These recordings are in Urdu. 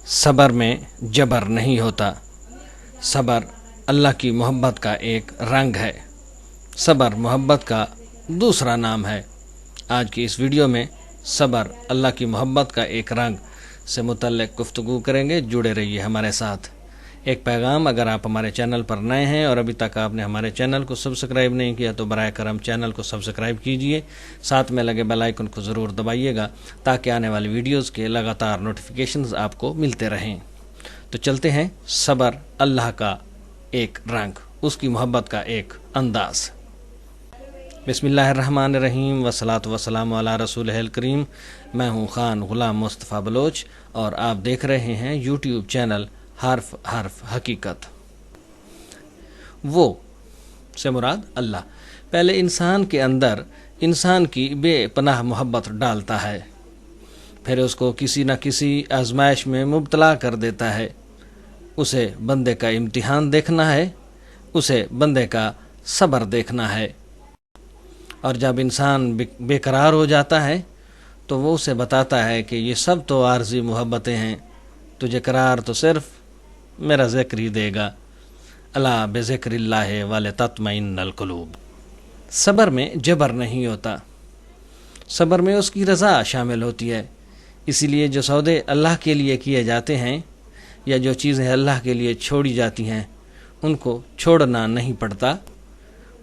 صبر میں جبر نہیں ہوتا۔ صبر اللہ کی محبت کا ایک رنگ ہے۔ صبر محبت کا دوسرا نام ہے۔ آج کی اس ویڈیو میں صبر اللہ کی محبت کا ایک رنگ سے متعلق گفتگو کریں گے۔ جڑے رہیے ہمارے ساتھ۔ ایک پیغام، اگر آپ ہمارے چینل پر نئے ہیں اور ابھی تک آپ نے ہمارے چینل کو سبسکرائب نہیں کیا تو براہ کرم چینل کو سبسکرائب کیجئے، ساتھ میں لگے بیل آئیکن کو ضرور دبائیے گا تاکہ آنے والی ویڈیوز کے لگاتار نوٹیفیکیشنز آپ کو ملتے رہیں۔ تو چلتے ہیں، صبر اللہ کا ایک رنگ، اس کی محبت کا ایک انداز۔ بسم اللہ الرحمن الرحیم، والصلاۃ والسلام علی رسول الکریم۔ میں ہوں خان غلام مصطفیٰ بلوچ اور آپ دیکھ رہے ہیں یوٹیوب چینل حرف حرف حقیقت۔ وہ سے مراد اللہ پہلے انسان کے اندر انسان کی بے پناہ محبت ڈالتا ہے، پھر اس کو کسی نہ کسی آزمائش میں مبتلا کر دیتا ہے۔ اسے بندے کا امتحان دیکھنا ہے، اسے بندے کا صبر دیکھنا ہے، اور جب انسان بے قرار ہو جاتا ہے تو وہ اسے بتاتا ہے کہ یہ سب تو عارضی محبتیں ہیں، تجھے قرار تو صرف میرا ذکر ہی دے گا۔ الا بذکر اللہ ولتطمئن القلوب۔ صبر میں جبر نہیں ہوتا، صبر میں اس کی رضا شامل ہوتی ہے۔ اسی لیے جو سودے اللہ کے لیے کیے جاتے ہیں یا جو چیزیں اللہ کے لیے چھوڑی جاتی ہیں ان کو چھوڑنا نہیں پڑتا،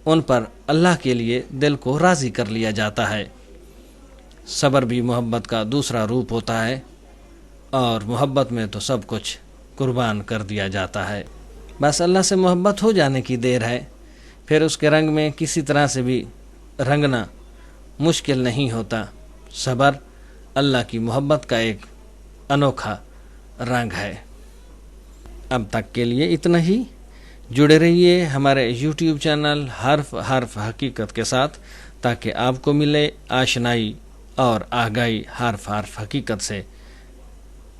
ان پر اللہ کے لیے دل کو راضی کر لیا جاتا ہے۔ صبر بھی محبت کا دوسرا روپ ہوتا ہے، اور محبت میں تو سب کچھ قربان کر دیا جاتا ہے۔ بس اللہ سے محبت ہو جانے کی دیر ہے، پھر اس کے رنگ میں کسی طرح سے بھی رنگنا مشکل نہیں ہوتا۔ صبر اللہ کی محبت کا ایک انوکھا رنگ ہے۔ اب تک کے لیے اتنا ہی۔ جڑے رہیے ہمارے یوٹیوب چینل حرف حرف حقیقت کے ساتھ تاکہ آپ کو ملے آشنائی اور آگاہی حرف حرف حقیقت سے۔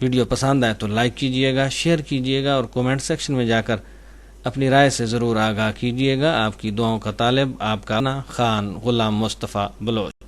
ویڈیو پسند آئے تو لائک کیجئے گا، شیئر کیجئے گا، اور کومنٹ سیکشن میں جا کر اپنی رائے سے ضرور آگاہ کیجئے گا۔ آپ کی دعاؤں کا طالب آپ کا خان غلام مصطفیٰ بلوچ۔